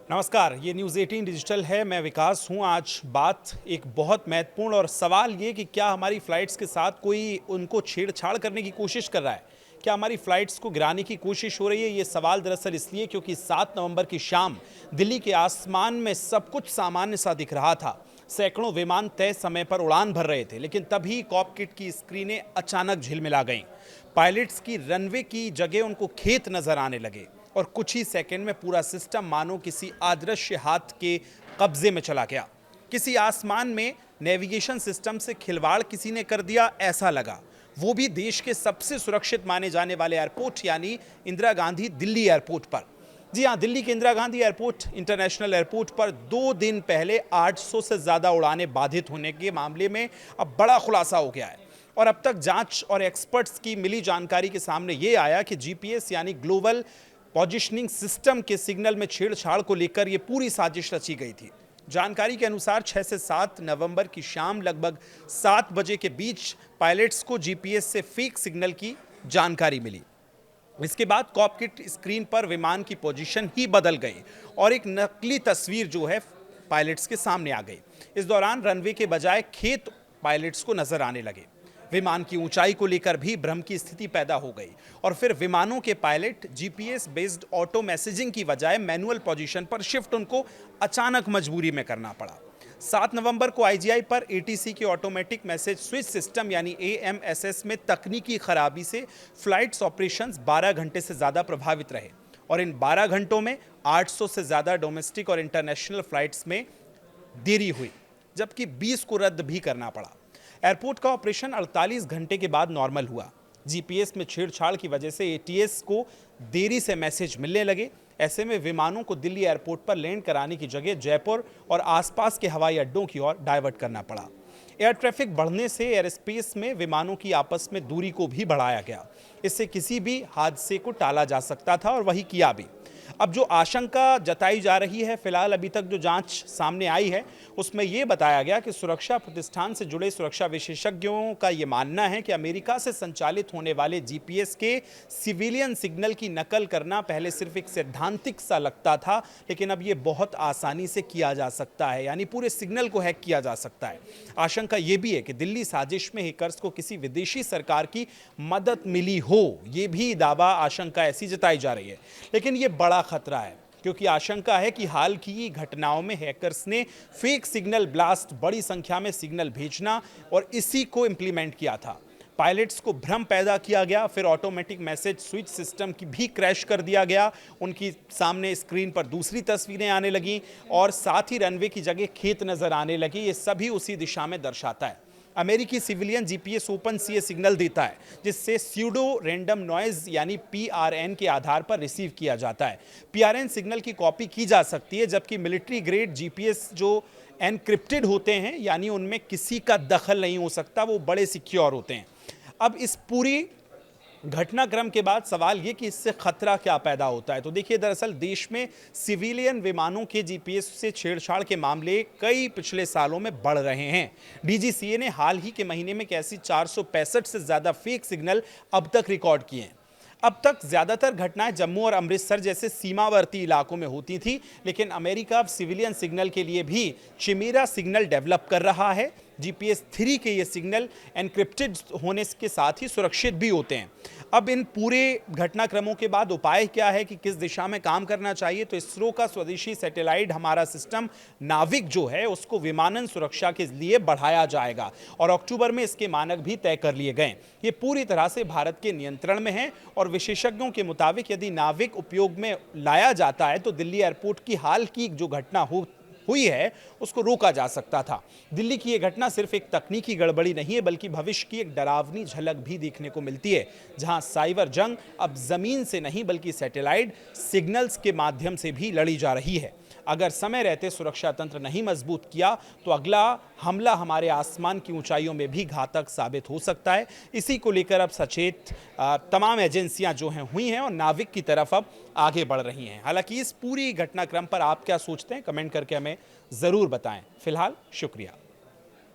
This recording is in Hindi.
नमस्कार, ये न्यूज़ 18 डिजिटल है। मैं विकास हूँ। आज बात एक बहुत महत्वपूर्ण और सवाल ये कि क्या हमारी फ़्लाइट्स के साथ कोई उनको छेड़छाड़ करने की कोशिश कर रहा है? क्या हमारी फ़्लाइट्स को गिराने की कोशिश हो रही है? ये सवाल दरअसल इसलिए क्योंकि 7 नवंबर की शाम दिल्ली के आसमान में सब कुछ सामान्य सा दिख रहा था। सैकड़ों विमान तय समय पर उड़ान भर रहे थे, लेकिन तभी कॉकपिट की स्क्रीनें अचानक झिलमिला गईं। पायलट्स की रनवे की जगह उनको खेत नजर आने लगे और कुछ ही सेकंड में पूरा सिस्टम मानो किसी अदृश्य हाथ के कब्जे में चला गया। किसी आसमान में नेविगेशन सिस्टम से खिलवाड़ किसी ने कर दिया, ऐसा लगा। वो भी देश के सबसे सुरक्षित माने जाने वाले एयरपोर्ट यानी इंदिरा गांधी दिल्ली एयरपोर्ट पर। जी हाँ, दिल्ली के Indira Gandhi airport international airport पर 2 दिन पहले 800 से ज्यादा उड़ानें बाधित होने के मामले में अब बड़ा खुलासा हो गया है। और अब तक जांच और एक्सपर्ट्स की मिली जानकारी के सामने ये आया कि जीपीएस यानी ग्लोबल पोजिशनिंग सिस्टम के सिग्नल में छेड़छाड़ को लेकर यह पूरी साजिश रची गई थी। जानकारी के अनुसार 6 से 7 नवंबर की शाम लगभग 7 बजे के बीच पायलट्स को जीपीएस से फेक सिग्नल की जानकारी मिली। इसके बाद कॉकपिट स्क्रीन पर विमान की पोजीशन ही बदल गई और एक नकली तस्वीर जो है पायलट्स के सामने आ गई। इस दौरान रनवे के बजाय खेत पायलट्स को नजर आने लगे। विमान की ऊंचाई को लेकर भी भ्रम की स्थिति पैदा हो गई और फिर विमानों के pilot GPS based auto messaging की बजाय मैनुअल पोजीशन पर शिफ्ट उनको अचानक मजबूरी में करना पड़ा। 7 नवंबर को आईजीआई पर एटीसी के ऑटोमेटिक मैसेज स्विच सिस्टम यानी एएमएसएस में तकनीकी खराबी से फ्लाइट्स ऑपरेशंस 12 घंटे से ज़्यादा प्रभावित रहे और इन 12 घंटों में 800 से ज़्यादा डोमेस्टिक और इंटरनेशनल फ्लाइट्स में देरी हुई, जबकि 20 को रद्द भी करना पड़ा। एयरपोर्ट का ऑपरेशन 48 घंटे के बाद नॉर्मल हुआ। जीपीएस में छेड़छाड़ की वजह से एटीएस को देरी से मैसेज मिलने लगे। ऐसे में विमानों को दिल्ली एयरपोर्ट पर लैंड कराने की जगह जयपुर और आसपास के हवाई अड्डों की ओर डाइवर्ट करना पड़ा। एयर ट्रैफिक बढ़ने से एयर स्पेस में विमानों की आपस में दूरी को भी बढ़ाया गया। इससे किसी भी हादसे को टाला जा सकता था और वही किया भी। अब जो आशंका जताई जा रही है, फिलहाल अभी तक जो जांच सामने आई है उसमें यह बताया गया कि सुरक्षा प्रतिष्ठान से जुड़े सुरक्षा विशेषज्ञों का यह मानना है कि अमेरिका से संचालित होने वाले जीपीएस के सिविलियन सिग्नल की नकल करना पहले सिर्फ एक सैद्धांतिक सा लगता था, लेकिन अब यह बहुत आसानी से किया जा सकता है, यानी पूरे सिग्नल को हैक किया जा सकता है। आशंका यह भी है कि दिल्ली साजिश में हैकर्स को किसी विदेशी सरकार की मदद मिली हो, यह भी दावा आशंका ऐसी जताई जा रही है। लेकिन यह बड़ा खतरा है क्योंकि आशंका है कि हाल की घटनाओं में हैकर्स ने फेक सिग्नल ब्लास्ट, बड़ी संख्या में सिग्नल भेजना और इसी को इंप्लीमेंट किया था। पायलट्स को भ्रम पैदा किया गया, फिर ऑटोमेटिक मैसेज स्विच सिस्टम की भी क्रैश कर दिया गया, उनकी सामने स्क्रीन पर दूसरी तस्वीरें आने लगी और साथ ही रनवे की जगह खेत नजर आने लगी। ये सभी उसी दिशा में दर्शाता है। अमेरिकी civilian GPS open CA signal देता है जिससे स्यूडो रैंडम नॉइज यानी पीआरएन के आधार पर रिसीव किया जाता है। पीआरएन सिग्नल की कॉपी की जा सकती है, जबकि मिलिट्री ग्रेड जीपीएस जो एनक्रिप्टेड होते हैं यानी उनमें किसी का दखल नहीं हो सकता, वो बड़े सिक्योर होते हैं। अब इस पूरी घटनाक्रम के बाद सवाल ये कि इससे खतरा क्या पैदा होता है। तो देखिए, दरअसल देश में सिविलियन विमानों के जीपीएस से छेड़छाड़ के मामले कई पिछले सालों में बढ़ रहे हैं। डीजीसीए ने हाल ही के महीने में कैसी 465 से ज्यादा फेक सिग्नल अब तक रिकॉर्ड किए हैं। अब तक ज्यादातर घटनाएं जम्मू और अमृतसर जैसे सीमावर्ती इलाकों में होती थी, लेकिन अमेरिका अब सिविलियन सिग्नल के लिए भी चिमेरा सिग्नल डेवलप कर रहा है। जीपीएस 3 के ये सिग्नल एनक्रिप्टेड होने के साथ ही सुरक्षित भी होते हैं। अब इन पूरे घटनाक्रमों के बाद उपाय क्या है कि किस दिशा में काम करना चाहिए, तो इसरो का स्वदेशी सैटेलाइट हमारा सिस्टम नाविक जो है उसको विमानन सुरक्षा के लिए बढ़ाया जाएगा और अक्टूबर में इसके मानक भी तय कर लिए गए। ये पूरी तरह से भारत के नियंत्रण में है और विशेषज्ञों के मुताबिक यदि नाविक उपयोग में लाया जाता है तो दिल्ली एयरपोर्ट की हाल की जो घटना हुई है उसको रोका जा सकता था। दिल्ली की यह घटना सिर्फ एक तकनीकी गड़बड़ी नहीं है, बल्कि भविष्य की एक डरावनी झलक भी देखने को मिलती है, जहां साइबर जंग अब जमीन से नहीं बल्कि सैटेलाइट सिग्नल्स के माध्यम से भी लड़ी जा रही है। अगर समय रहते सुरक्षा तंत्र नहीं मजबूत किया तो अगला हमला हमारे आसमान की ऊंचाइयों में भी घातक साबित हो सकता है। इसी को लेकर अब सचेत तमाम एजेंसियां जो हैं हुई हैं और नाविक की तरफ अब आगे बढ़ रही हैं। हालांकि इस पूरी घटनाक्रम पर आप क्या सोचते हैं, कमेंट करके हमें ज़रूर बताएं। फिलहाल शुक्रिया।